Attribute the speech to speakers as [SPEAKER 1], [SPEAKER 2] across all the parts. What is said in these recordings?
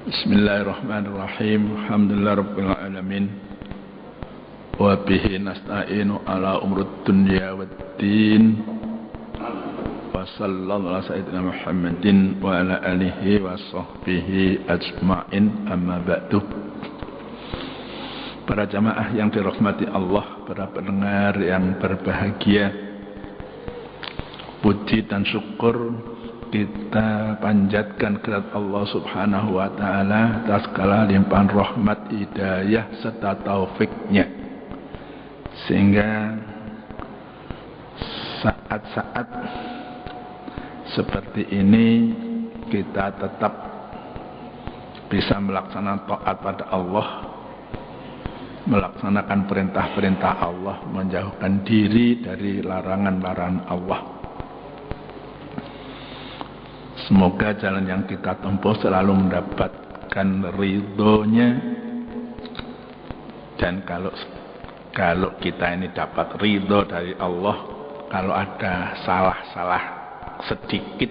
[SPEAKER 1] Bismillahirrahmanirrahim. Alhamdulillah rabbil alamin. Wa bihi nasta'inu ala umrud dunya waddin. Wa sallallahu ala sayyidina Muhammadin wa ala alihi wa sahbihi ajma'in, amma ba'du. Para jamaah yang dirahmati Allah, para pendengar yang berbahagia, puji dan syukur kita panjatkan kepada Allah Subhanahu wa ta'ala atas segala limpahan rahmat, hidayah serta taufiknya, sehingga saat-saat seperti ini kita tetap bisa melaksanakan taat pada Allah, melaksanakan perintah-perintah Allah, menjauhkan diri dari larangan-larangan Allah. Semoga jalan yang kita tempuh selalu mendapatkan ridhonya. Dan kalau kita ini dapat ridho dari Allah, kalau ada salah-salah sedikit,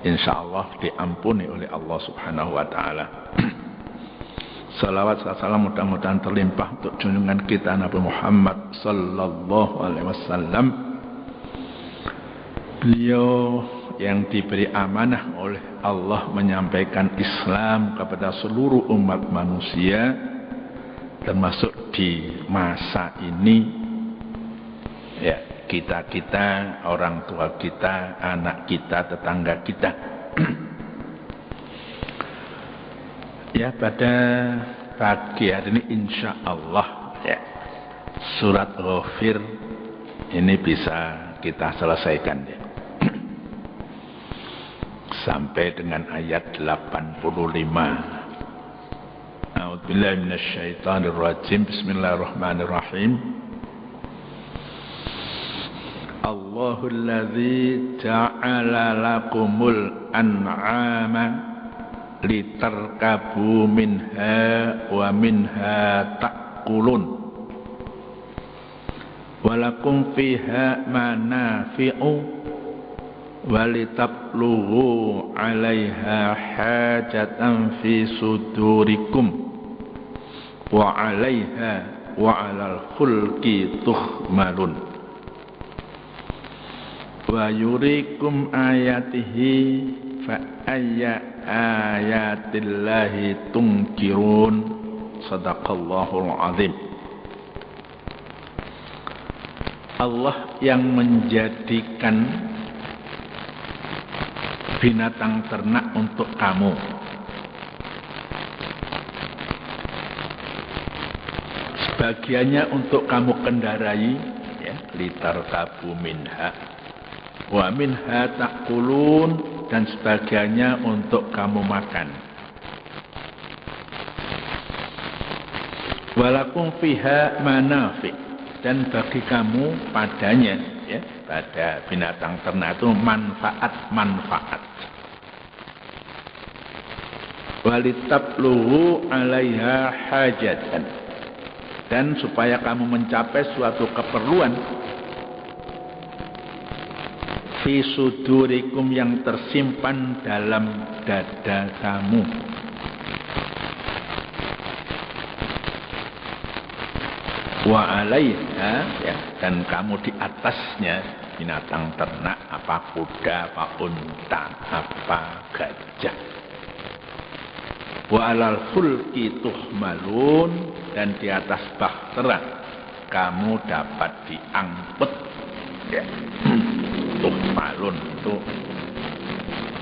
[SPEAKER 1] insya Allah diampuni oleh Allah Subhanahu wa ta'ala. Salawat salam mudah-mudahan terlimpah untuk junjungan kita Nabi Muhammad sallallahu alaihi wasallam. Beliau yang diberi amanah oleh Allah menyampaikan Islam kepada seluruh umat manusia, termasuk di masa ini, ya, kita, orang tua kita, anak kita, tetangga kita. Ya, pada pagi hari ini insya Allah, ya, surat Ghafir ini bisa kita selesaikan, ya, sampai dengan ayat 85. A'udzubillahi minasyaitonirrajim. Bismillahirrahmanirrahim. Allahul ladzi ja'ala lakumul an'ama litarkabu minha wa minha ta'kulun walakum fiha manafi'u walitabluhu 'alaiha hajatan fi sudurikum wa 'alaiha wa 'alal fulki tuhmalun wa yurikum ayatihi fa ayya ayatillahi tunkirun. Sadaqallahul azim. Allah yang menjadikan binatang ternak untuk kamu, sebagiannya untuk kamu kendarai, ya, litarkabu minha wa minha ta'kulun, dan sebagiannya untuk kamu makan. Walakum fiha manafi', dan bagi kamu padanya, ya, pada binatang ternak itu manfaat-manfaat. Walitabluhu 'alaiha hajatan, dan supaya kamu mencapai suatu keperluan fi sudurikum, yang tersimpan dalam dada kamu. Wa 'alaiha, ya, dan kamu di atasnya binatang ternak, apa kuda, apa unta, apa gajah. Wa 'alal fulki tuhmalun, dan di atas bahtera kamu dapat diangkut, ya. Tuhmalun itu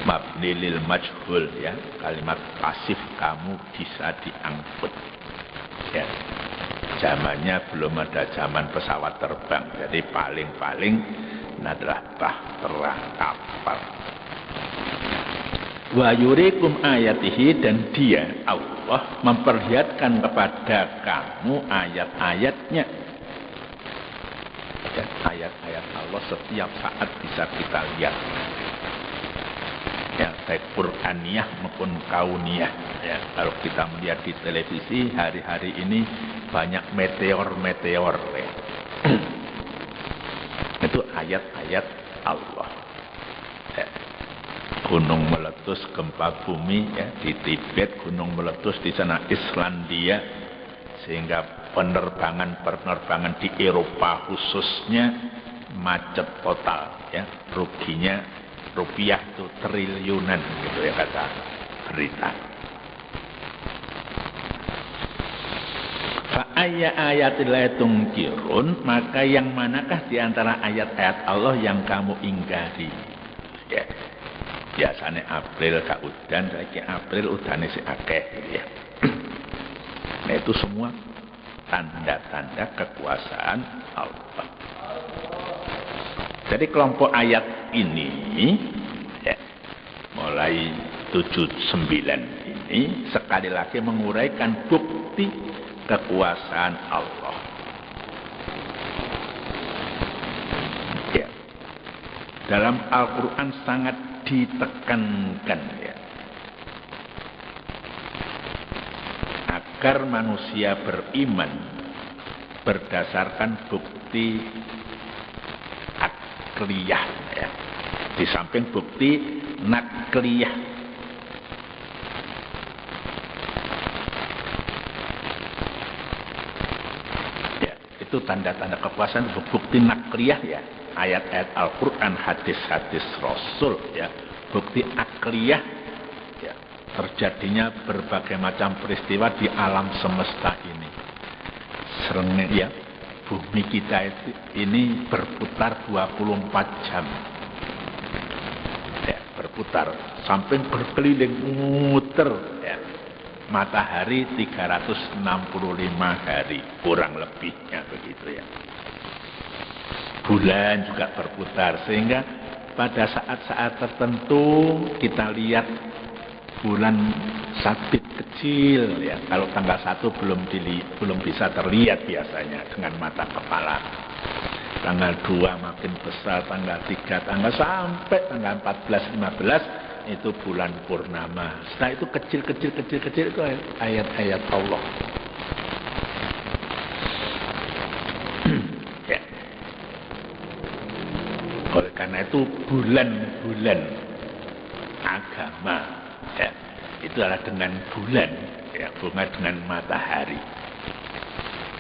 [SPEAKER 1] mabni lil majhul, ya, kalimat pasif, kamu bisa diangkut, ya. Zamannya belum ada zaman pesawat terbang, jadi paling-paling adalah bahtera, kapal. Wa yurikum ayatihi, dan dia, Allah, memperlihatkan kepada kamu ayat-ayatnya. Ya, ayat-ayat Allah setiap saat bisa kita lihat, ya, baik Qur'aniyah maupun kauniyah, ya. Kalau kita melihat di televisi hari-hari ini banyak meteor-meteor, ya. Itu ayat-ayat Allah, ya. gunung meletus, gempa bumi ya di Tibet, gunung meletus di sana Islandia, sehingga penerbangan di Eropa khususnya macet total ya, ruginya rupiah itu triliunan gitu ya kata berita. Fa ayya ayatil tungkirun, maka yang manakah di antara ayat-ayat Allah yang kamu ingkari? Ya. Biasanya April gak udan, saiki April udane sik akeh gitu ya. Nah itu semua tanda-tanda kekuasaan Allah. Jadi kelompok ayat ini ya, mulai 79 ini sekali lagi menguraikan bukti kekuasaan Allah. Ya. Dalam Al-Quran sangat ditekankan ya, agar manusia beriman berdasarkan bukti akliyah ya, di samping bukti nakliyah. Ya, itu tanda-tanda kekuasaan bukti nakliyah ya, ayat-ayat Al-Quran, hadis-hadis Rasul ya. Bukti akliyah ya, terjadinya berbagai macam peristiwa di alam semesta ini. Serengnya ya, bumi kita ini berputar 24 jam ya, berputar sampai berkeliling muter ya. Matahari 365 hari kurang lebihnya begitu ya. Bulan juga berputar, sehingga pada saat-saat tertentu kita lihat bulan sabit kecil ya. Kalau tanggal 1 belum bisa terlihat biasanya dengan mata kepala. Tanggal 2 makin besar, tanggal 3, tanggal sampai tanggal 14, 15 itu bulan purnama. Setelah itu kecil itu ayat-ayat Allah. Ya. Oleh karena itu bulan-bulan agama ya, itu adalah dengan bulan ya, bukan dengan matahari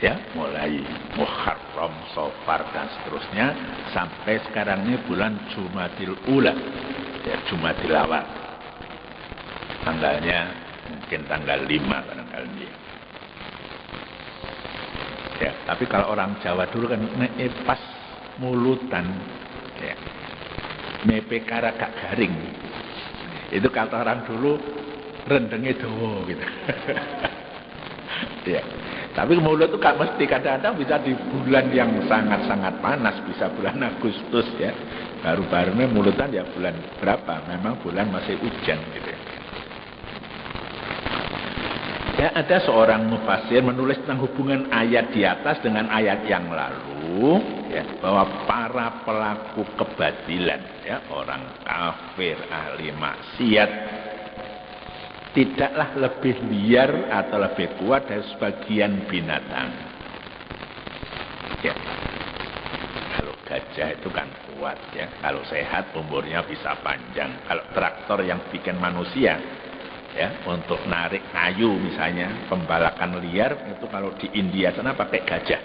[SPEAKER 1] ya, mulai Muharram, Safar dan seterusnya sampai sekarang ini bulan Jumadil Ula ya, Jumadil Awal, tanggalnya mungkin tanggal 5 barangkali ya. Tapi kalau orang Jawa dulu kan pas mulutan ya, mepekara gak garing, itu kata orang dulu rendengnya dawa gitu. Ya. Tapi mulut itu gak mesti, kadang-kadang bisa di bulan yang sangat-sangat panas, bisa bulan Agustus ya. Baru-barunya mulutan ya bulan berapa? Memang bulan masih hujan gitu ya. Ya, ada seorang mufasir menulis tentang hubungan ayat di atas dengan ayat yang lalu ya, bahwa para pelaku kebatilan ya, orang kafir, ahli maksiat tidaklah lebih liar atau lebih kuat dari sebagian binatang ya. Kalau gajah itu kan kuat ya, kalau sehat umurnya bisa panjang. Kalau traktor yang bikin manusia ya, untuk narik kayu misalnya, pembalakan liar itu kalau di India sana pakai gajah,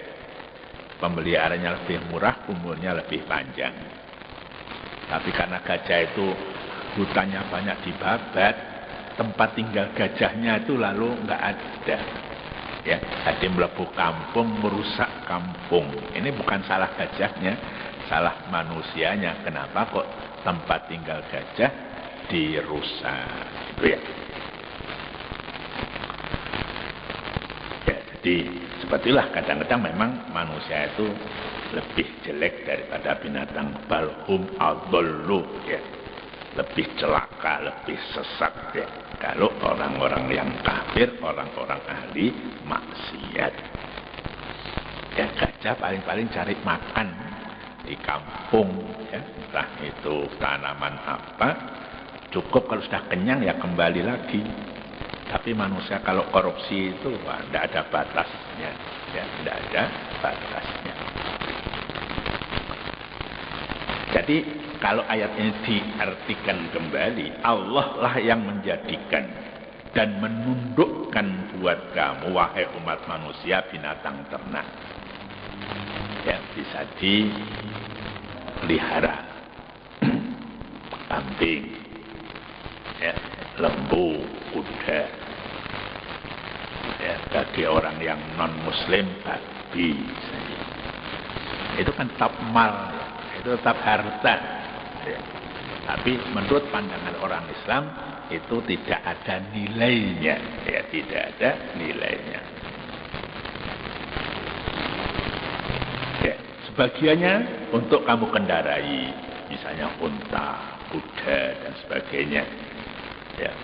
[SPEAKER 1] pemeliharaannya lebih murah, umurnya lebih panjang. Tapi karena gajah itu hutannya banyak dibabat, tempat tinggal gajahnya itu lalu nggak ada ya, jadi melepuh kampung, merusak kampung. Ini bukan salah gajahnya, salah manusianya. Kenapa kok tempat tinggal gajah dirusak gitu ya. Jadi sepertilah kadang-kadang memang manusia itu lebih jelek daripada binatang, balhum adallu ya, lebih celaka, lebih sesat ya, kalau orang-orang yang kafir, orang-orang ahli maksiat ya. Gajah paling-paling cari makan di kampung ya, entah itu tanaman apa, cukup kalau sudah kenyang ya kembali lagi. Tapi manusia kalau korupsi itu tidak ada batasnya ya, tidak ada batasnya.
[SPEAKER 2] Jadi kalau ayat ini diartikan kembali, Allah lah yang menjadikan dan menundukkan buat kamu, wahai umat manusia, binatang ternak yang bisa dipelihara. Kambing, ya, lembu, kuda, ya, bagi orang yang non muslim babi, itu kan tetap mal, itu tetap harta, ya. Tapi menurut pandangan orang Islam itu tidak ada nilainya, ya, tidak ada nilainya. Ya, sebagiannya untuk kamu kendarai, misalnya unta, kuda dan sebagainya. Ya,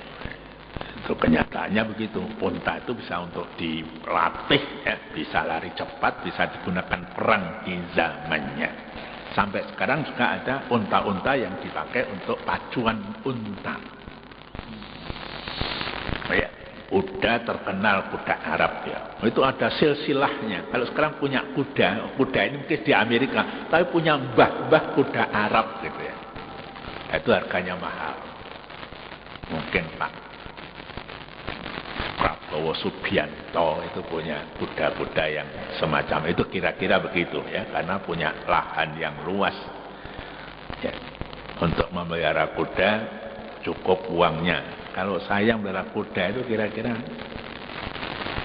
[SPEAKER 2] itu kenyataannya begitu. Unta itu bisa untuk dilatih, ya, bisa lari cepat, bisa digunakan perang di zamannya. Sampai sekarang juga ada unta-unta yang dipakai untuk pacuan unta. Ya, kuda terkenal, kuda Arab, ya. Itu ada silsilahnya. Kalau sekarang punya kuda ini mungkin di Amerika, tapi punya mbah-mbah kuda Arab gitu ya. Itu harganya mahal. Mungkin Pak Prabowo Subianto itu punya kuda-kuda yang semacam itu, kira-kira begitu ya, karena punya lahan yang luas ya. Untuk memelihara kuda cukup uangnya. Kalau saya memelihara kuda itu kira-kira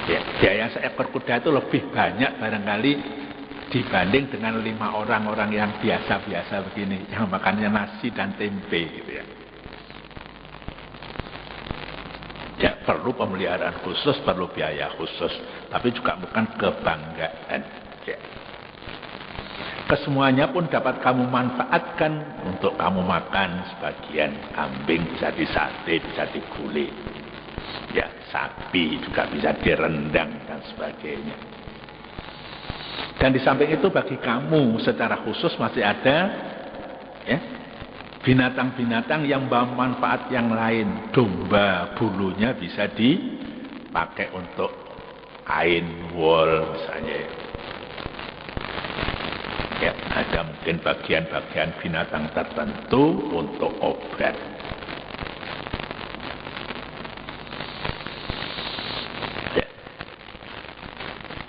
[SPEAKER 2] ya, biaya seekor kuda itu lebih banyak barangkali dibanding dengan 5 orang yang biasa-biasa begini, yang makannya nasi dan tempe gitu ya. Ya, perlu pemeliharaan khusus, perlu biaya khusus, tapi juga bukan kebanggaan. Ya. Kesemuanya pun dapat kamu manfaatkan untuk kamu makan. Sebagian kambing bisa disate, bisa digulai. Ya, sapi juga bisa direndang dan sebagainya. Dan di samping itu bagi kamu secara khusus masih ada ya, binatang-binatang yang bermanfaat yang lain. Domba bulunya bisa dipakai untuk kain wol misalnya. Ya, ada mungkin bagian-bagian binatang tertentu untuk obat. Ya.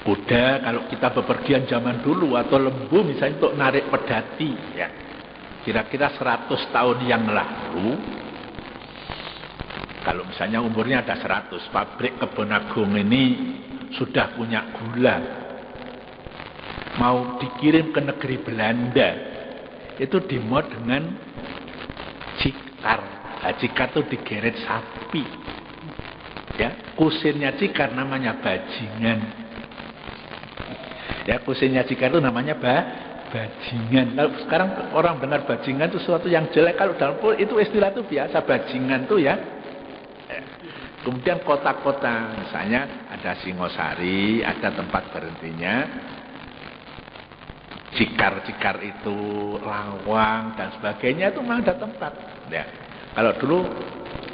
[SPEAKER 2] Kuda kalau kita bepergian zaman dulu atau lembu misalnya untuk narik pedati ya. Kira-kira 100 tahun yang lalu, kalau misalnya umurnya ada 100, pabrik Kebon Agung ini sudah punya gula, mau dikirim ke negeri Belanda, itu dimod dengan cikar. Nah, cikar itu digeret sapi, ya, kusirnya cikar namanya bajingan. Ya, kusirnya cikar itu namanya bajingan. Kalau sekarang orang dengar bajingan itu sesuatu yang jelek. Kalau dalam itu istilah itu biasa, bajingan itu ya. Kemudian kota-kota, misalnya ada Singosari, ada tempat berhentinya. Cikar-cikar itu, Lawang dan sebagainya itu memang ada tempat. Ya. Kalau dulu,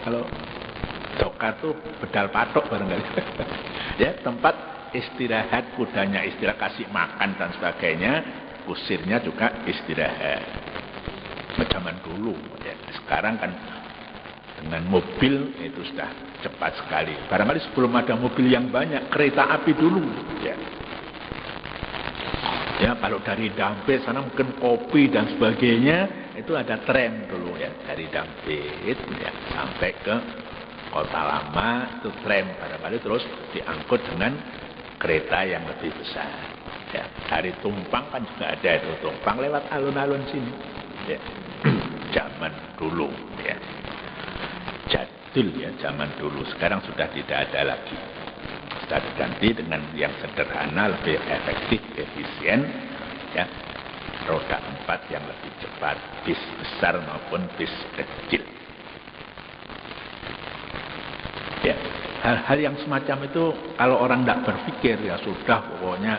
[SPEAKER 2] kalau Dokar itu bedal patok barangkali. Ya, tempat istirahat kudanya, istirahat kasih makan dan sebagainya. Kusirnya juga istirahat. Zaman dulu ya. Sekarang kan dengan mobil itu sudah cepat sekali. Barangkali sebelum ada mobil yang banyak, kereta api dulu ya. Ya, kalau dari Dampit sana mungkin kopi dan sebagainya, itu ada tram dulu ya, dari Dampit ya, sampai ke Kota Lama itu tram, barangkali terus diangkut dengan kereta yang lebih besar. Ya, dari Tumpang kan juga ada itu, Tumpang lewat alun-alun sini. Ya. Zaman dulu ya. Jadul ya, zaman dulu. Sekarang sudah tidak ada lagi. Sudah diganti dengan yang sederhana, lebih efektif, efisien ya. Roda 4 yang lebih cepat, bis besar maupun bis kecil. Ya, hal-hal yang semacam itu kalau orang tidak berpikir ya sudah pokoknya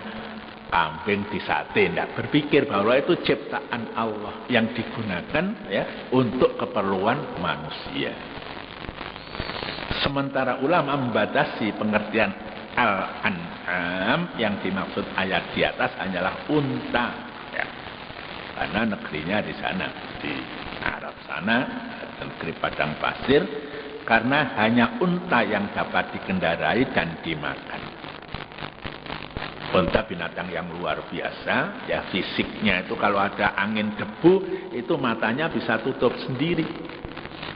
[SPEAKER 2] kambing disate, tidak berpikir bahwa itu ciptaan Allah yang digunakan ya untuk keperluan manusia. Sementara ulama membatasi pengertian al-an'am, yang dimaksud ayat di atas hanyalah unta. Ya. karena negerinya di sana, di Arab sana, negeri padang pasir, karena hanya unta yang dapat dikendarai dan dimakan. Unta binatang yang luar biasa, ya fisiknya itu kalau ada angin debu, itu matanya bisa tutup sendiri.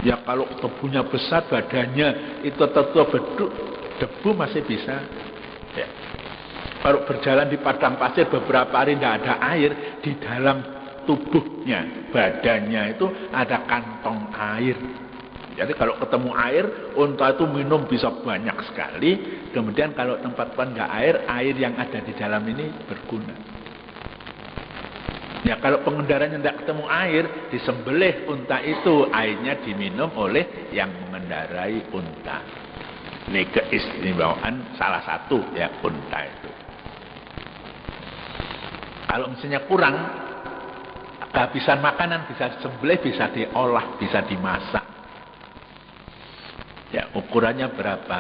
[SPEAKER 2] Ya kalau debunya besar, badannya itu tertutup debu masih bisa. Ya. Kalau berjalan di padang pasir beberapa hari tidak ada air, di dalam tubuhnya, badannya itu ada kantong air. Jadi kalau ketemu air, unta itu minum bisa banyak sekali. Kemudian kalau tempat enggak air yang ada di dalam ini berguna. Ya kalau pengendaranya tidak ketemu air, disembelih unta itu, airnya diminum oleh yang mengendarai unta. Ini keistimewaan salah satu ya unta itu. Kalau misalnya kurang, kehabisan makanan bisa disembelih, bisa diolah, bisa dimasak. Ya ukurannya berapa?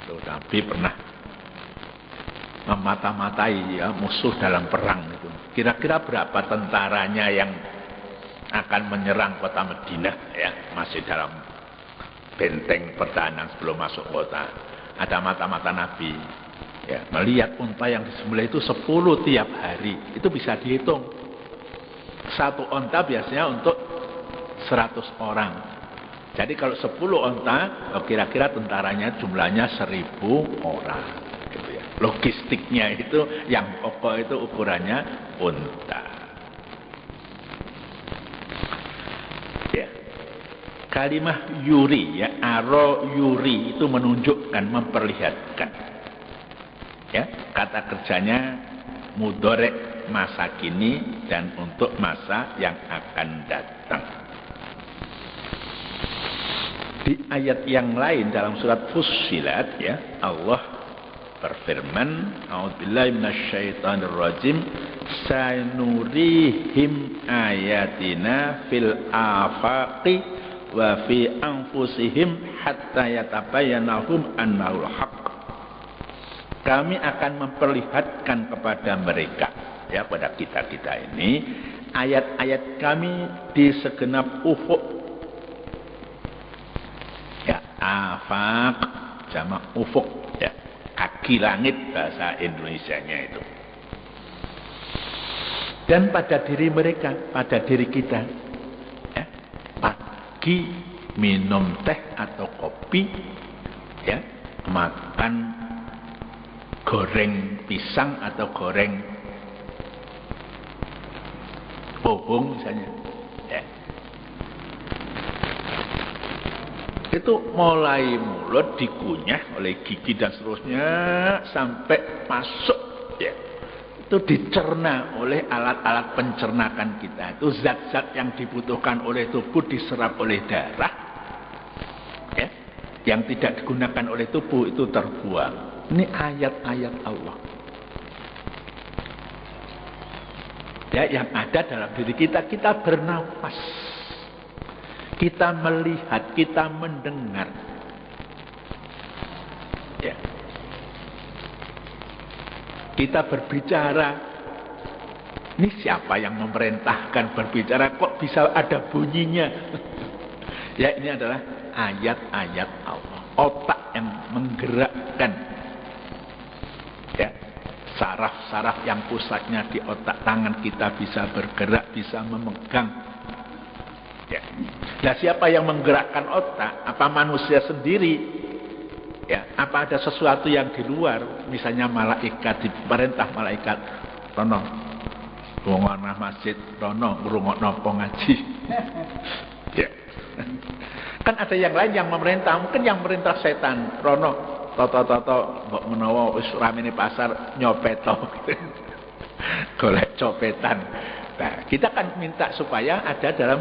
[SPEAKER 2] Tuh, Nabi pernah memata-matai ya musuh dalam perang itu. Kira-kira berapa tentaranya yang akan menyerang kota Madinah ya, masih dalam benteng pertahanan sebelum masuk kota. Ada mata-mata Nabi ya, melihat unta yang disembelih itu 10 tiap hari. Itu bisa dihitung. Satu unta biasanya untuk 100 orang. Jadi kalau 10 unta, kira-kira tentaranya jumlahnya 1000 orang. Gitu ya. Logistiknya itu, yang pokok itu ukurannya unta. Ya. Kalimah yuri, ya, aro yuri itu menunjukkan, memperlihatkan. Ya, kata kerjanya mudhari' masa kini dan untuk masa yang akan datang. Di ayat yang lain dalam surat Fussilat ya, Allah berfirman, a'udzubillahi minasyaitonir rajim, sanurihim ayatina fil afaqi wa fi anfusihim hatta yatabayyana lahum annahul haqq. Kami akan memperlihatkan kepada mereka ya, pada kita-kita ini ayat-ayat kami di segenap ufuk. Afaq jamak ufuk ya, kaki langit bahasa Indonesianya itu. Dan pada diri mereka, pada diri kita ya, pagi minum teh atau kopi ya, makan goreng pisang atau goreng bobong misalnya ya. Itu mulai mulut dikunyah oleh gigi dan seterusnya sampai masuk ya. Itu dicerna oleh alat-alat pencernakan kita. Itu zat-zat yang dibutuhkan oleh tubuh diserap oleh darah ya. Yang tidak digunakan oleh tubuh itu terbuang. Ini ayat-ayat Allah ya, yang ada dalam diri kita. Kita bernafas, kita melihat, kita mendengar. Ya. Kita berbicara. Ini siapa yang memerintahkan berbicara? Kok bisa ada bunyinya? Ya, ini adalah ayat-ayat Allah. Otak yang menggerakkan. Ya. Saraf-saraf yang pusatnya di otak, tangan kita bisa bergerak, bisa memegang. Ya. Nah, siapa yang menggerakkan otak? Apa manusia sendiri? Ya, apa ada sesuatu yang di luar? Misalnya malaikat, diperintah malaikat, rono bongona masjid, rono ngrungokno ngaji. Ya. Kan ada yang lain yang memerintah, mungkin yang merintah setan, rono toto mbok menawa wis ramene pasar nyopeto. Golek copetan. Nah, kita kan minta supaya ada dalam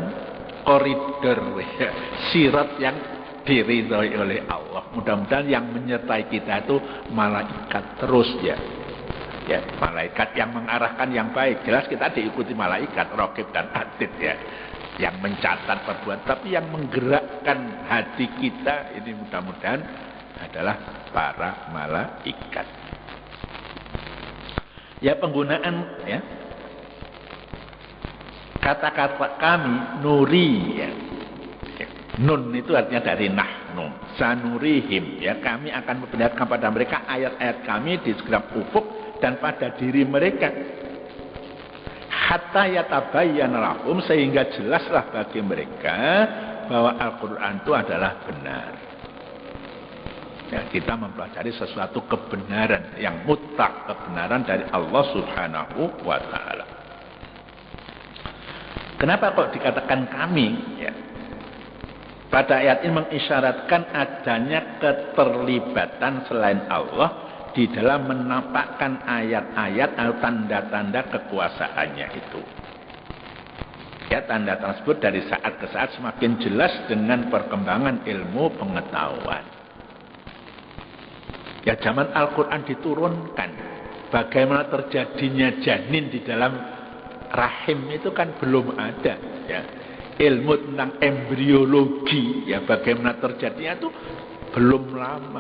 [SPEAKER 2] koridor ya, sirat yang diridhoi oleh Allah. Mudah-mudahan yang menyertai kita itu malaikat terus ya. Ya, malaikat yang mengarahkan yang baik. Jelas kita diikuti malaikat raqib dan atid ya, yang mencatat perbuatan, tapi yang menggerakkan hati kita ini mudah-mudahan adalah para malaikat. Ya, penggunaan ya Kata-kata kami nuri ya. Nun itu artinya dari nahnu. Sanurihim ya, kami akan memperlihatkan pada mereka ayat-ayat kami di segenap ufuk dan pada diri mereka. Hatta yatabayyana lahum, sehingga jelaslah bagi mereka bahwa Al-Qur'an itu adalah benar. Ya, kita mempelajari sesuatu kebenaran yang mutlak, kebenaran dari Allah Subhanahu wa taala. Kenapa kok dikatakan kami ya? Pada ayat ini mengisyaratkan adanya keterlibatan selain Allah di dalam menampakkan ayat-ayat atau tanda-tanda kekuasaannya itu. Ya, tanda tersebut dari saat ke saat semakin jelas dengan perkembangan ilmu pengetahuan. Ya, zaman Al-Quran diturunkan, bagaimana terjadinya janin di dalam rahim itu kan belum ada. Ya. Ilmu tentang embriologi, ya bagaimana terjadinya itu belum lama.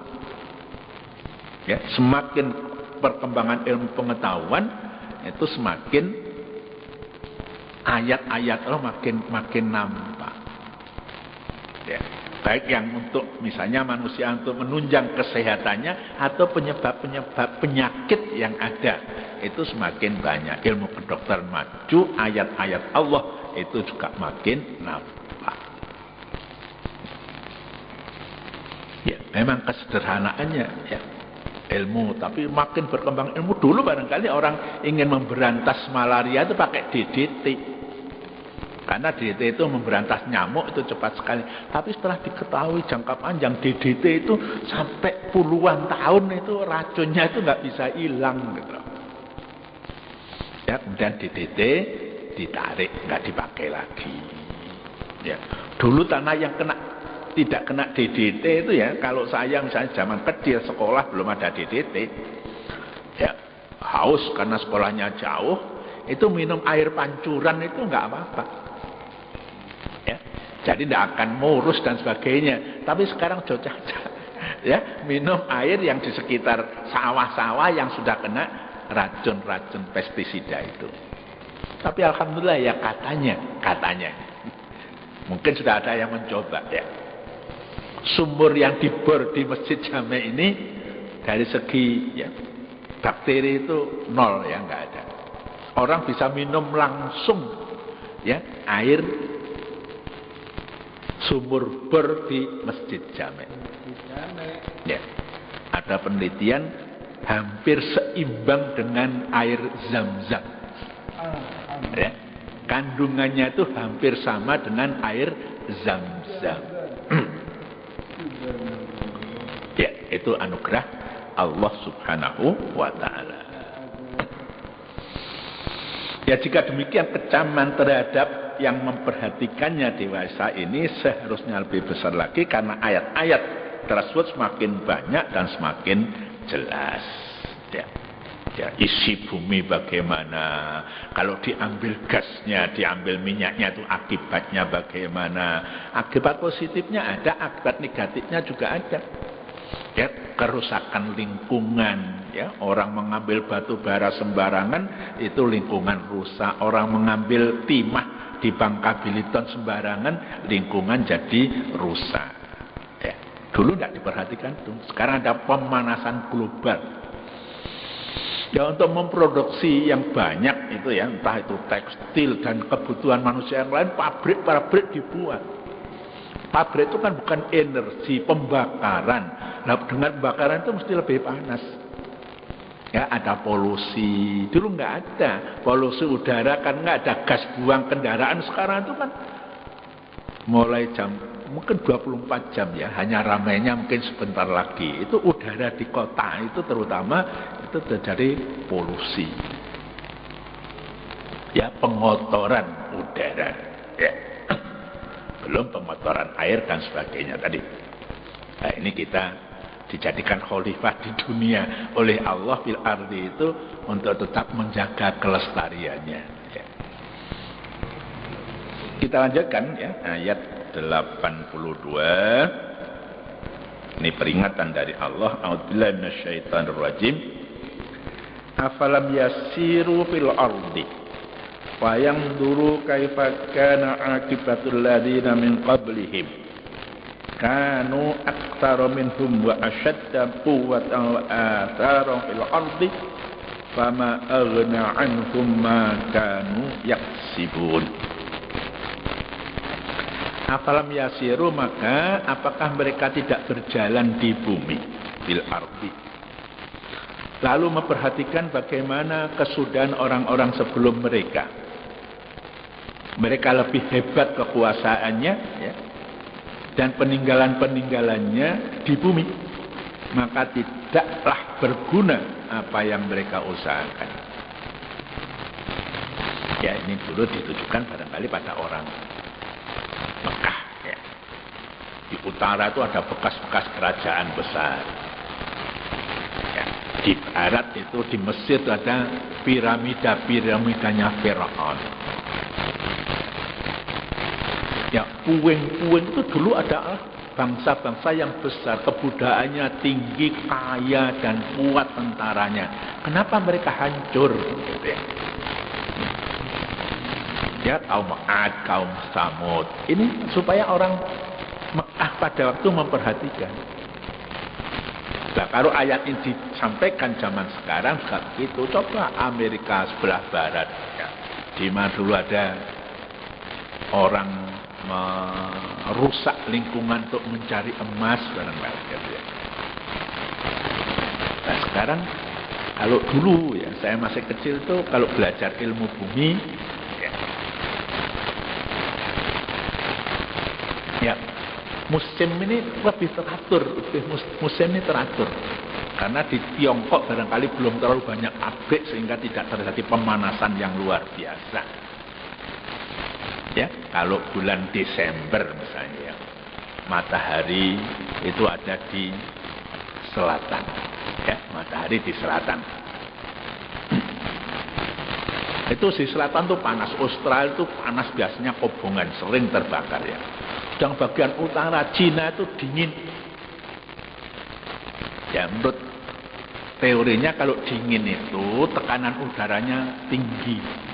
[SPEAKER 2] Ya, semakin perkembangan ilmu pengetahuan itu semakin ayat-ayat Allah makin nampak. Ya, baik yang untuk misalnya manusia untuk menunjang kesehatannya atau penyebab-penyebab penyakit yang ada itu semakin banyak. Ilmu kedokteran maju, ayat-ayat Allah itu juga makin nampak. Ya, memang kesederhanaannya ya ilmu, tapi makin berkembang ilmu. Dulu barangkali orang ingin memberantas malaria itu pakai DDT. Karena DDT itu memberantas nyamuk itu cepat sekali. Tapi setelah diketahui jangka panjang DDT itu sampai puluhan tahun itu racunnya itu nggak bisa hilang gitu. Ya, kemudian DDT ditarik, nggak dipakai lagi. Ya, dulu tanah yang tidak kena DDT itu ya, kalau saya misalnya zaman kecil sekolah belum ada DDT, ya haus karena sekolahnya jauh, itu minum air pancuran itu nggak apa-apa. Ya, jadi tidak akan murus dan sebagainya. Tapi sekarang cocok ya minum air yang di sekitar sawah-sawah yang sudah kena racun-racun pestisida itu. Tapi alhamdulillah ya katanya mungkin sudah ada yang mencoba ya. Sumur yang dibor di Masjid Jami ini dari segi ya, bakteri itu nol ya, nggak ada. Orang bisa minum langsung ya air sumur bor di Masjid Jami. Ya, ada penelitian hampir seimbang dengan air Zam-Zam. Ya, kandungannya itu hampir sama dengan air Zam-Zam. Ya, itu anugerah Allah Subhanahu wa taala. Ya, jika demikian kecaman terhadap yang memperhatikannya dewasa ini seharusnya lebih besar lagi karena ayat-ayat tersebut semakin banyak dan semakin jelas. Ya. Ya, isi bumi bagaimana, kalau diambil gasnya, diambil minyaknya itu akibatnya bagaimana. Akibat positifnya ada, akibat negatifnya juga ada. Ya, kerusakan lingkungan, ya, orang mengambil batu bara sembarangan itu lingkungan rusak. Orang mengambil timah di Bangka Belitung sembarangan, lingkungan jadi rusak. Ya, dulu tidak diperhatikan tuh. Sekarang ada pemanasan global. Ya, untuk memproduksi yang banyak itu ya, entah itu tekstil dan kebutuhan manusia yang lain, pabrik dibuat. Pabrik itu kan bukan energi pembakaran. Nah, dengan pembakaran itu mesti lebih panas. Ya, ada polusi. Dulu nggak ada polusi udara, kan nggak ada gas buang kendaraan. Sekarang itu kan mulai jam mungkin 24 jam ya, hanya ramainya mungkin sebentar lagi. Itu udara di kota itu terutama itu terjadi polusi. Ya, pengotoran udara. Ya. Belum pengotoran air dan sebagainya tadi. Nah, ini kita dijadikan khalifah di dunia oleh Allah fil ardi itu untuk tetap menjaga kelestariannya. Ya. Kita lanjutkan ya, ayat 82. Ini peringatan dari Allah. A'udzubillahi minasyaitonir rajim. Afalam yasiru fil ardi wa yanzuru kaifa kana aqibatul ladzina min qablihim kanu aktsara minhum wa ashadda quwwatan wa atharan fil ardi fama aghna anhum ma kanu yaksibun. Afalam yasiru, maka apakah mereka tidak berjalan di bumi, fil ardi, lalu memperhatikan bagaimana kesudahan orang-orang sebelum mereka. Mereka lebih hebat kekuasaannya, ya, dan peninggalan-peninggalannya di bumi, maka tidaklah berguna apa yang mereka usahakan. Ya, ini dulu ditujukan barangkali pada orang Mekah, ya. Di utara itu ada bekas-bekas kerajaan besar, ya. Di barat itu di Mesir itu ada piramidanya Firaun. Ya, puing-puing itu dulu adalah bangsa-bangsa yang besar, kebudayaannya tinggi, kaya dan kuat tentaranya. Kenapa mereka hancur? Gitu ya. Ya, kaum Ad, kaum Samud. Ini supaya orang Mekah pada waktu memperhatikan. Nah, kalau ayat ini disampaikan zaman sekarang juga begitu. Coba Amerika sebelah barat, ya, di mana dulu ada orang merusak lingkungan untuk mencari emas barangkali, gitu ya. Nah, sekarang kalau dulu, ya, saya masih kecil tuh kalau belajar ilmu bumi, ya, musim ini lebih teratur, musim ini teratur. Karena di Tiongkok barangkali belum terlalu banyak pabrik sehingga tidak terjadi pemanasan yang luar biasa. Ya, kalau bulan Desember misalnya, ya, matahari itu ada di selatan, ya, matahari di selatan. Itu di selatan tuh panas, Australia itu panas biasanya kobongan, sering terbakar, ya. Dan bagian utara Cina itu dingin. Ya, menurut teorinya kalau dingin itu tekanan udaranya tinggi.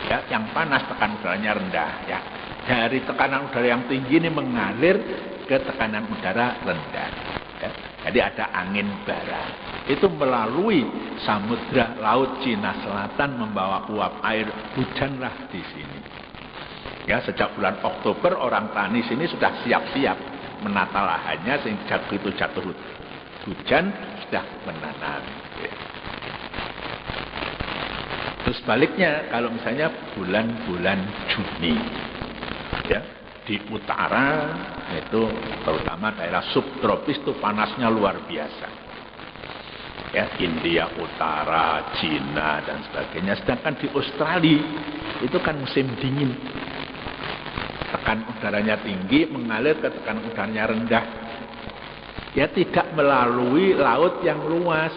[SPEAKER 2] Ya, yang panas tekanan udaranya rendah, ya. Dari tekanan udara yang tinggi ini mengalir ke tekanan udara rendah, ya. Jadi ada angin barat. Itu melalui samudra laut Cina Selatan membawa uap air, hujanlah di sini. Ya, sejak bulan Oktober orang tani sini sudah siap-siap menata lahannya sehingga begitu jatuh hujan sudah menanam. Ya. Terus baliknya kalau misalnya bulan-bulan Juni, ya, di utara itu terutama daerah subtropis itu panasnya luar biasa. Ya, India Utara, Cina dan sebagainya. Sedangkan di Australia itu kan musim dingin. Tekan udaranya tinggi mengalir ke tekan udaranya rendah. Ya, tidak melalui laut yang luas.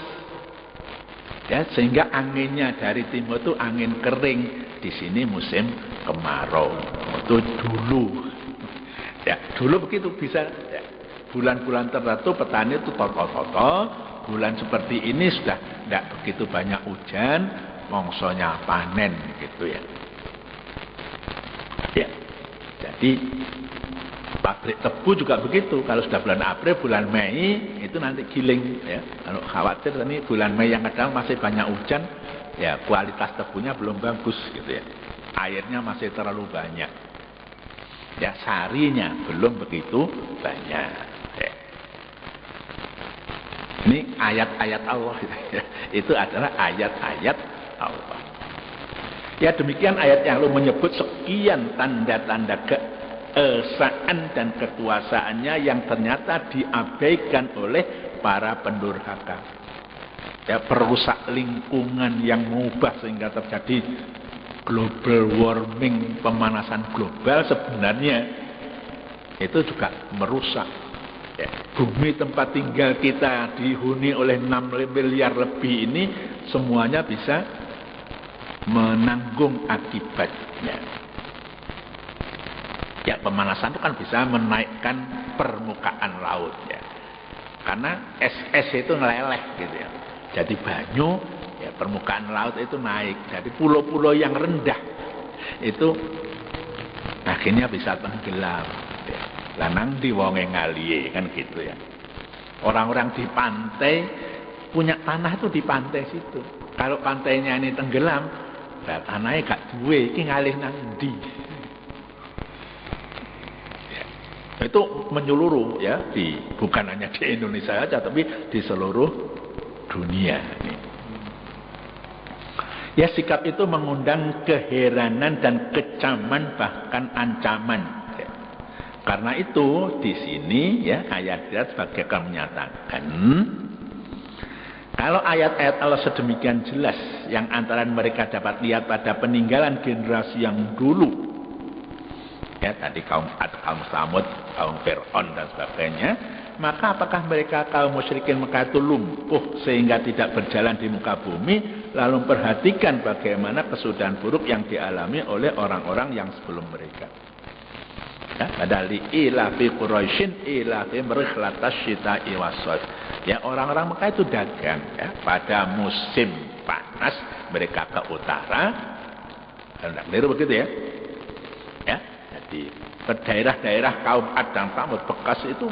[SPEAKER 2] Ya, sehingga anginnya dari timur itu angin kering. Di sini musim kemarau. Itu dulu. Ya, dulu begitu bisa. Ya, bulan-bulan tertentu petani itu toto-toto. Bulan seperti ini sudah tidak begitu banyak hujan, mongsonya panen gitu ya. Ya, jadi pabrik tebu juga begitu. Kalau sudah bulan April, bulan Mei itu nanti giling. Ya. Kalau khawatir ini bulan Mei yang kadang masih banyak hujan, ya kualitas tebunya belum bagus gitu ya. Airnya masih terlalu banyak. Ya, sarinya belum begitu banyak. Ya. Ini ayat-ayat Allah, itu adalah ayat-ayat Allah. Ya, demikian ayat yang lalu menyebut sekian tanda-tanda keesaan dan kekuasaannya yang ternyata diabaikan oleh para pendurhaka. Ya, perusak lingkungan yang mengubah sehingga terjadi global warming, pemanasan global sebenarnya itu juga merusak. Ya, bumi tempat tinggal kita dihuni oleh 6 miliar lebih ini semuanya bisa menanggung akibatnya. Ya, pemanasan itu kan bisa menaikkan permukaan laut ya. Karena es itu ngeleleh gitu ya. Jadi banyu, ya permukaan laut itu naik. Jadi pulau-pulau yang rendah itu akhirnya bisa tenggelam. Lanang di wonge ngaliye kan gitu ya. Orang-orang di pantai punya tanah itu di pantai situ. Kalau pantainya ini tenggelam, tanahnya gak duwe, iki ngalih nang ndi. Ya. Itu menyeluruh ya, bukan hanya di Indonesia saja, tapi di seluruh dunia. Ya, sikap itu mengundang keheranan dan kecaman, bahkan ancaman. Ya. Karena itu di sini ya ayat-ayat sebagaimana menyatakan, kalau ayat-ayat Allah sedemikian jelas yang antara mereka dapat lihat pada peninggalan generasi yang dulu, ya tadi kaum Ad, kaum Samud, kaum Fir'aun dan sebagainya, maka apakah mereka kaum musyrikin Mekah itu lumpuh sehingga tidak berjalan di muka bumi? Lalu perhatikan bagaimana kesudahan buruk yang dialami oleh orang-orang yang sebelum mereka. Ya, pada ilafi Quraisyin ilafi rihlatas syita'i was-shaif. Ya, orang-orang Mekah itu dagang ya, pada musim panas mereka ke utara. Hendak keliru begitu ya. Ya, jadi ke daerah-daerah kaum Ad dan Samud bekas itu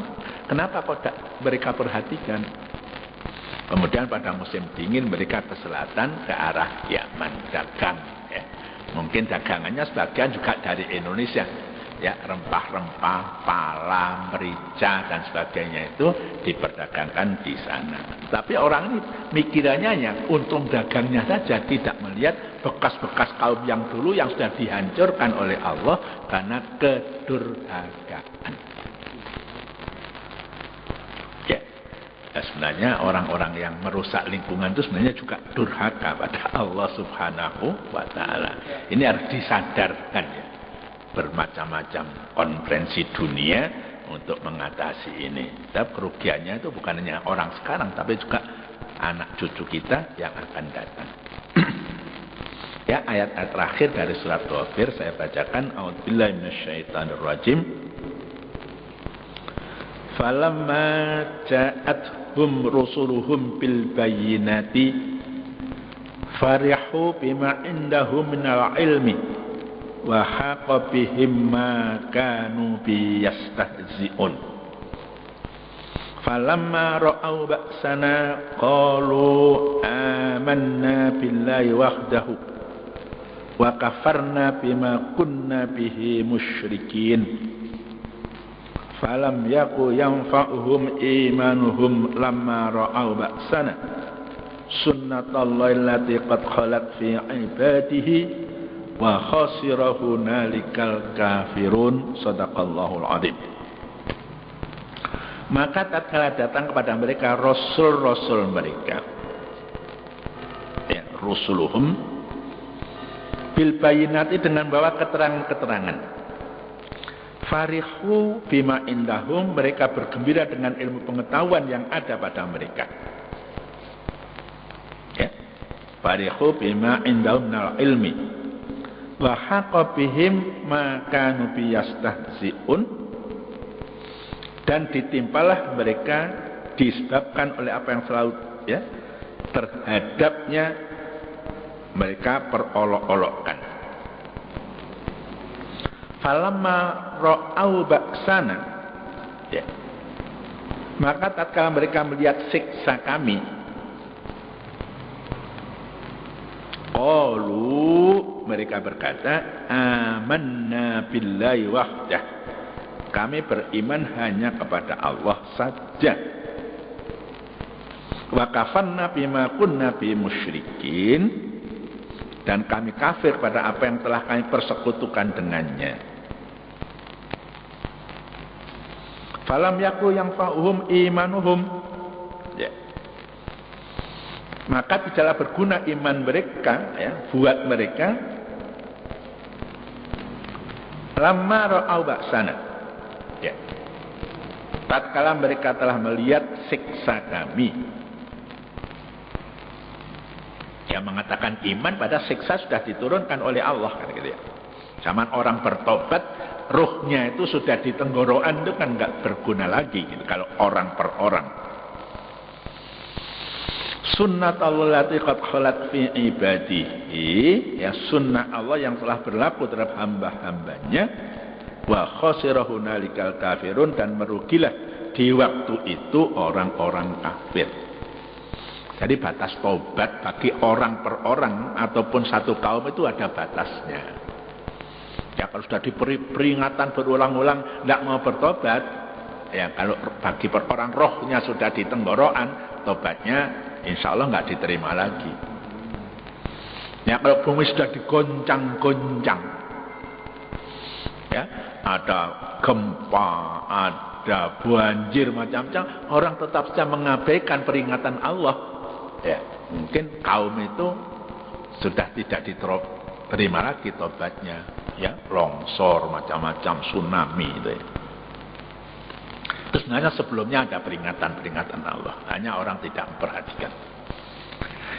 [SPEAKER 2] kenapa kok mereka perhatikan? Kemudian pada musim dingin mereka ke selatan ke arah Yaman dagang. Ya. Mungkin dagangannya sebagian juga dari Indonesia. Ya, rempah-rempah, pala, merica dan sebagainya itu diperdagangkan di sana. Tapi orang ini mikirannya ya untung dagangnya saja, tidak melihat bekas-bekas kaum yang dulu yang sudah dihancurkan oleh Allah karena kedurhakaan. Ya, sebenarnya orang-orang yang merusak lingkungan itu sebenarnya juga durhaka pada Allah Subhanahu wa Ta'ala. Ini harus disadarkan ya. Bermacam-macam konferensi dunia untuk mengatasi ini. Dan kerugiannya itu bukan hanya orang sekarang, tapi juga anak cucu kita yang akan datang. Ya, ayat-ayat terakhir dari surat Ghafir saya bacakan. A'udzubillahi minasyaitonirrajim. Falamma ja'athum rusuluhum bil bayyinati farihu bima indahum minal ilmi wa haqa bihim ma kanu bi yastahzi'un. Falamma ra'au ba'sana qalu amanna billahi wahdahu wa kafarna bima kunna bihi musyrikin. Falam yaku yanfa'uhum imanuhum lamma ra'au ba'sana sunnatullahi allati qad khalat fi ibadihi wa khasirahu nalikal kafirun. Sadaqallahul adzim. Maka tatkala datang kepada mereka rasul-rasul mereka, ya, rusuluhum bil bayyinati, dengan bawa keterangan-keterangan, farihu bima indahum, mereka bergembira dengan ilmu pengetahuan yang ada pada mereka. Ya, farihu bima indahum minal ilmi wa haqa bihim ma kanu biyastahzi'un, dan ditimpalah mereka disebabkan oleh apa yang selalu ya terhadapnya mereka perolok-olokkan. Falamma ra'au ba'sana, ya, maka tatkala mereka melihat siksa kami, qalu, mereka berkata, amanna billahi wahdah, kami beriman hanya kepada Allah saja. Wa kafarna bima kunna bi musyrikin, dan kami kafir pada apa yang telah kami persekutukan dengannya. Falam yaku yanfa'uhum imanuhum, ya, maka tidaklah berguna iman mereka ya, buat mereka. Lamma ra'au ba'sana, ya, tatkala mereka telah melihat siksa kami. Yang mengatakan iman pada siksa sudah diturunkan oleh Allah kan gitu ya. Zaman orang bertobat, ruhnya itu sudah di tenggorokan, itu kan nggak berguna lagi gitu, kalau orang per orang. Sunnatullah allati qad khalat fi ibadihi, ya sunnah Allah yang telah berlaku terhadap hamba-hambanya. Wa khasira hunalikal kafirun, dan merugilah di waktu itu orang-orang kafir. Jadi batas tobat bagi orang per orang ataupun satu kaum itu ada batasnya. Ya kalau sudah diberi peringatan berulang-ulang tidak mau bertobat, ya kalau bagi per orang rohnya sudah di tenggorokan, tobatnya insya Allah nggak diterima lagi. Ya kalau bumi sudah digoncang-goncang, ya ada gempa, ada banjir macam-macam, orang tetap saja mengabaikan peringatan Allah. Ya, mungkin kaum itu sudah tidak diterima lagi tobatnya, ya longsor macam-macam, tsunami itu. Ya. Terus sebenarnya sebelumnya ada peringatan-peringatan Allah, hanya orang tidak memperhatikan.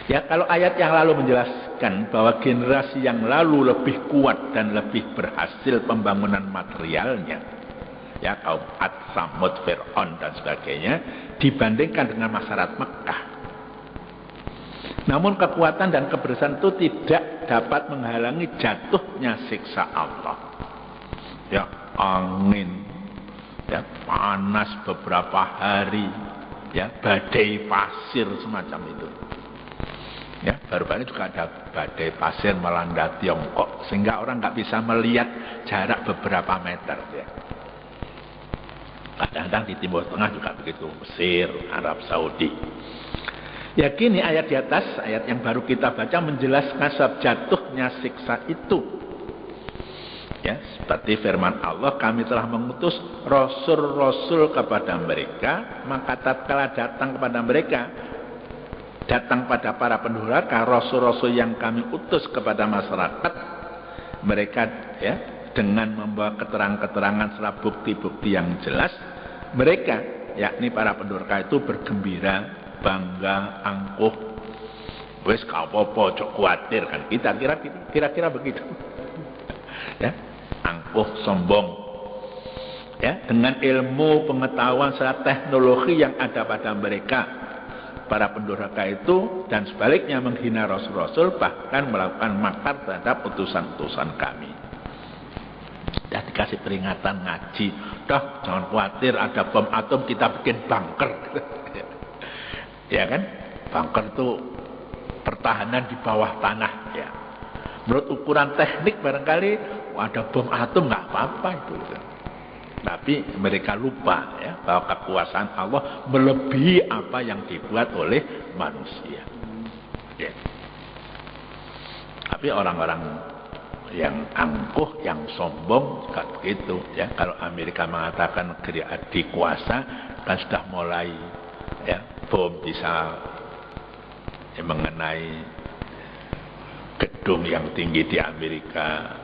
[SPEAKER 2] Ya kalau ayat yang lalu menjelaskan bahwa generasi yang lalu lebih kuat dan lebih berhasil pembangunan materialnya, ya kaum Ad, Samud, Fir'aun dan sebagainya, dibandingkan dengan masyarakat Mekah. Namun kekuatan dan keberhasilan itu tidak dapat menghalangi jatuhnya siksa Allah. Ya angin, ya panas beberapa hari, ya badai pasir semacam itu. Ya baru-baru juga ada badai pasir melanda Tiongkok sehingga orang nggak bisa melihat jarak beberapa meter. Ya. Kadang-kadang di Timur Tengah juga begitu, Mesir, Arab Saudi. Ya kini ayat di atas, ayat yang baru kita baca menjelaskan sebab jatuhnya siksa itu. Ya, seperti firman Allah, kami telah mengutus rasul-rasul kepada mereka, maka tatkala datang kepada mereka, datang pada para pendurhaka, rasul-rasul yang kami utus kepada masyarakat, mereka ya dengan membawa keterangan-keterangan serta bukti-bukti yang jelas, mereka yakni para pendurhaka itu bergembira, bangga, angkuh, wes gak apa-apa, cok khawatir kan kita kira-kira begitu. Ya, angkuh, sombong. Ya, dengan ilmu, pengetahuan serta teknologi yang ada pada mereka, para pendurhaka itu dan sebaliknya menghina rasul-rasul, bahkan melakukan makar terhadap utusan-utusan kami. Ya dikasih peringatan ngaji, dah jangan khawatir ada bom atom, kita bikin bunker. Ya kan, bunker itu pertahanan di bawah tanah. Ya, menurut ukuran teknik barangkali ada bom atom nggak apa-apa itu. Tapi mereka lupa ya bahwa kekuasaan Allah melebihi apa yang dibuat oleh manusia. Ya. Tapi orang-orang yang angkuh, yang sombong juga begitu. Ya, kalau Amerika mengatakan negeri adik kuasa, kan sudah mulai ya bom bisa ya, mengenai gedung yang tinggi di Amerika,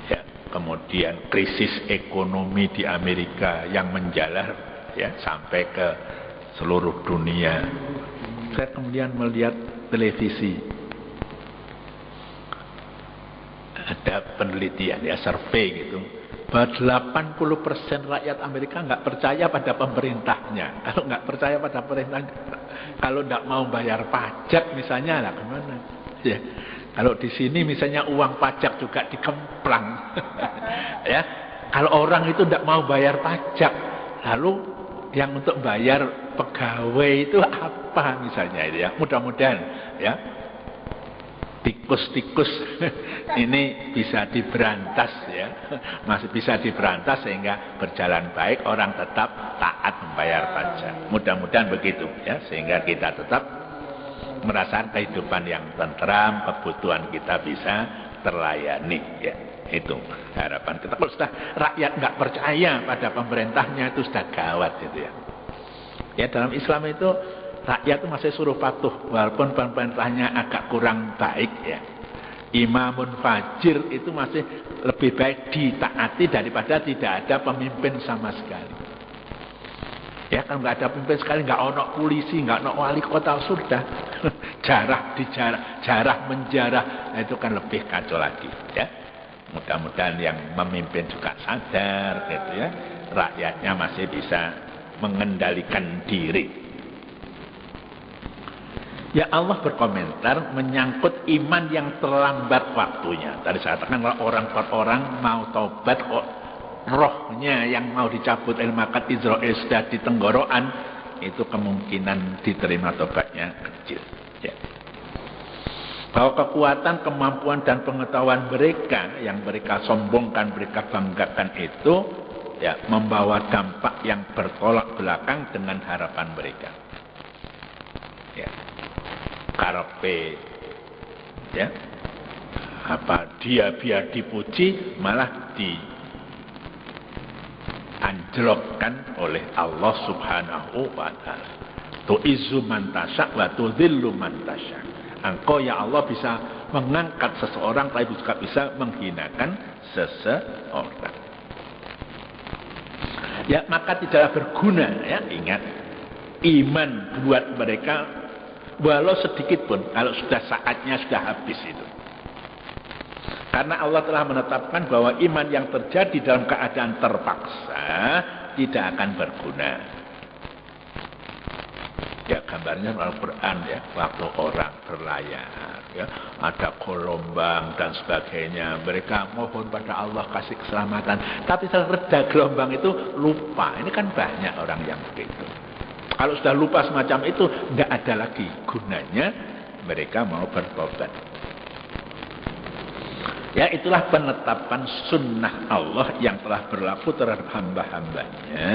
[SPEAKER 2] ya kemudian krisis ekonomi di Amerika yang menjalar ya sampai ke seluruh dunia. Saya kemudian melihat televisi, ada penelitian ya survei gitu, bahwa 80% rakyat Amerika nggak percaya pada pemerintahnya. Kalau nggak percaya pada pemerintahnya, kalau nggak mau bayar pajak misalnya, lah kemana? Ya, kalau di sini misalnya uang pajak juga dikemplang. Ya, kalau orang itu nggak mau bayar pajak, lalu yang untuk bayar pegawai itu apa misalnya itu ya? Mudah-mudahan ya tikus-tikus ini bisa diberantas ya, masih bisa diberantas sehingga berjalan baik, orang tetap taat membayar pajak. Mudah-mudahan begitu ya, sehingga kita tetap merasakan kehidupan yang tentram, kebutuhan kita bisa terlayani ya. Itu harapan kita. Kalau sudah rakyat nggak percaya pada pemerintahnya, itu sudah gawat itu ya. Ya dalam Islam itu rakyat itu masih suruh patuh walaupun pemerintahnya agak kurang baik ya. Imamun fajir itu masih lebih baik ditaati daripada tidak ada pemimpin sama sekali. Ya kan nggak ada pemimpin sekali, nggak ono polisi, nggak ono wali kota, sudah jarah dijarah, jarah menjarah, itu kan lebih kacau lagi ya. Mudah-mudahan yang memimpin juga sadar gitu ya, rakyatnya masih bisa mengendalikan diri. Ya Allah berkomentar menyangkut iman yang terlambat waktunya. Tadi saya katakan kalau orang per orang mau taubat kok rohnya yang mau dicabut ilmakat Israel sudah di tenggorokan, itu kemungkinan diterima taubatnya kecil. Ya. Bahwa kekuatan, kemampuan dan pengetahuan mereka yang mereka sombongkan, mereka banggakan itu ya membawa dampak yang bertolak belakang dengan harapan mereka. Ya. Karepe ya apa dia biar dipuji malah dianjlokkan oleh Allah Subhanahu wa taala. Tu'izzu man tasya wa tudhillu man tasya. Engkau ya Allah bisa mengangkat seseorang tapi juga bisa menghinakan seseorang. Ya maka tidaklah berguna ya, ingat iman buat mereka walau sedikit pun kalau sudah saatnya sudah habis itu. Karena Allah telah menetapkan bahwa iman yang terjadi dalam keadaan terpaksa tidak akan berguna. Ya gambarnya Al-Quran ya, waktu orang berlayar ya, ada gelombang dan sebagainya, mereka mohon pada Allah kasih keselamatan, tapi setelah reda gelombang itu lupa. Ini kan banyak orang yang begitu. Kalau sudah lupa semacam itu, tidak ada lagi gunanya mereka mau bertobat. Ya itulah penetapan sunnah Allah yang telah berlaku terhadap hamba-hambanya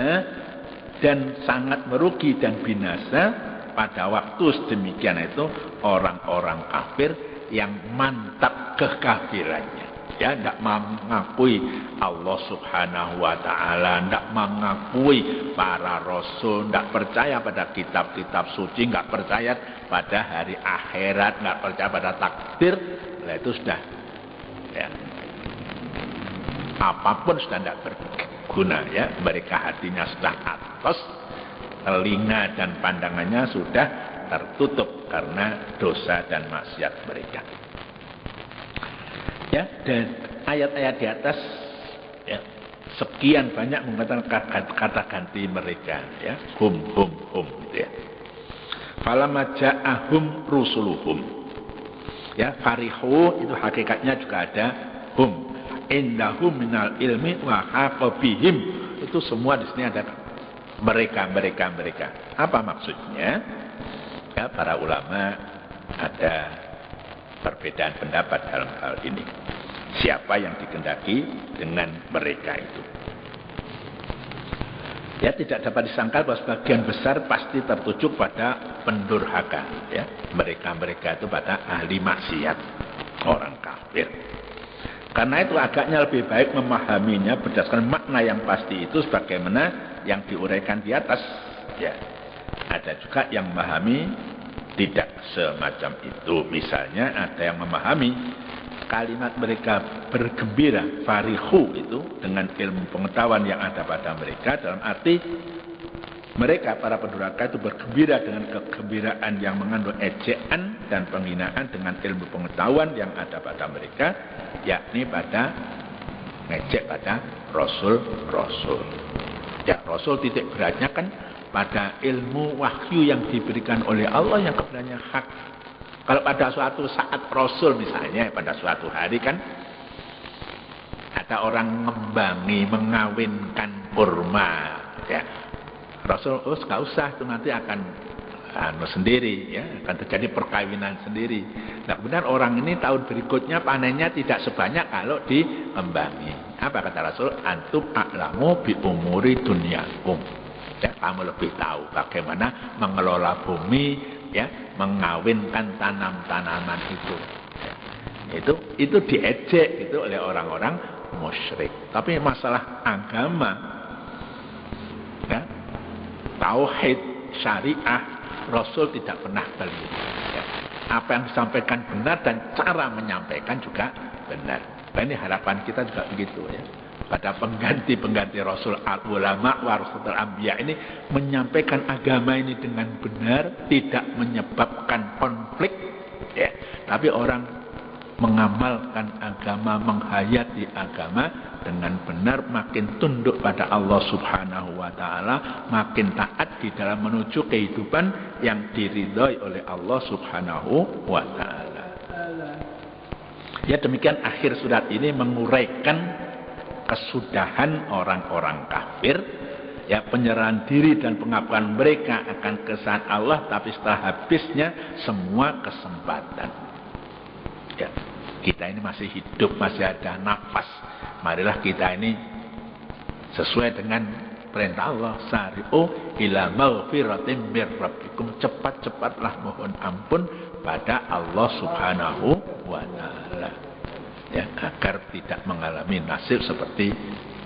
[SPEAKER 2] dan sangat merugi dan binasa pada waktu sedemikian itu orang-orang kafir yang mantap kekafirannya. Ya, tidak mengakui Allah Subhanahu wa taala, tidak mengakui para rasul, tidak percaya pada kitab-kitab suci, tidak percaya pada hari akhirat, tidak percaya pada takdir. Nah, itu sudah ya, apapun sudah tidak berguna ya. Mereka hatinya sudah atos, telinga dan pandangannya sudah tertutup karena dosa dan maksiat mereka. Ya, dan ayat-ayat di atas ya, sekian banyak mengatakan kata ganti mereka ya, hum ya. Falamma ja'ahum rusuluhum. Ya, farihu itu hakikatnya juga ada hum. Indahum minal ilmi wa haqa bihim. Itu semua di sini ada mereka. Apa maksudnya? Ya, para ulama ada perbedaan pendapat dalam hal ini. Siapa yang dikehendaki dengan mereka itu? Ya tidak dapat disangkal bahwa sebagian besar pasti tertuju pada pendurhaka. Ya, mereka itu pada ahli maksiat, orang kafir. Karena itu agaknya lebih baik memahaminya berdasarkan makna yang pasti itu sebagaimana yang diuraikan di atas. Ya, ada juga yang memahami tidak semacam itu. Misalnya ada yang memahami kalimat mereka bergembira, farihu itu dengan ilmu pengetahuan yang ada pada mereka, dalam arti mereka para pendurhaka itu bergembira dengan kegembiraan yang mengandung ejaan dan penghinaan dengan ilmu pengetahuan yang ada pada mereka, yakni pada ngejek pada rasul-rasul. Ya, rasul titik beratnya kan pada ilmu wahyu yang diberikan oleh Allah yang kebenarannya hak. Kalau pada suatu saat Rasul misalnya pada suatu hari kan ada orang mengawinkan kurma ya. Rasul nggak usah itu nanti akan sendiri ya, akan terjadi perkawinan sendiri. Nah kemudian orang ini tahun berikutnya panennya tidak sebanyak kalau dikembangi. Apa kata Rasul? Antum a'lamu bi umuri dunyakum. Ya, kamu lebih tahu bagaimana mengelola bumi, ya, mengawinkan tanam-tanaman itu. Ya, itu diejek itu oleh orang-orang musyrik. Tapi masalah agama, ya, tauhid, syariah, Rasul tidak pernah beli. Ya, apa yang disampaikan benar dan cara menyampaikan juga benar. Nah, ini harapan kita juga begitu ya. Pada pengganti-pengganti Rasul al-ulama warasatul anbiya ini menyampaikan agama ini dengan benar, tidak menyebabkan konflik ya. Tapi orang mengamalkan agama, menghayati agama dengan benar, makin tunduk pada Allah Subhanahu wa taala, makin taat di dalam menuju kehidupan yang diridhai oleh Allah Subhanahu wa taala. Ya, demikian akhir surat ini menguraikan kesudahan orang-orang kafir, ya, penyerahan diri dan pengakuan mereka akan keesaan Allah, tapi setelah habisnya semua kesempatan. Ya, kita ini masih hidup, masih ada nafas. Marilah kita ini sesuai dengan perintah Allah, sari'u ila maghfiratin mir rabbikum, cepat-cepatlah mohon ampun pada Allah Subhanahu wa taala, ya, agar tidak mengalami nasib seperti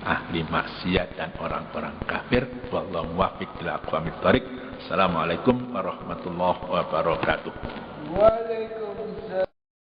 [SPEAKER 2] ahli maksiat dan orang-orang kafir. Wallahu muwaffiq ila aqwamit thoriq. Assalamualaikum warahmatullahi wabarakatuh.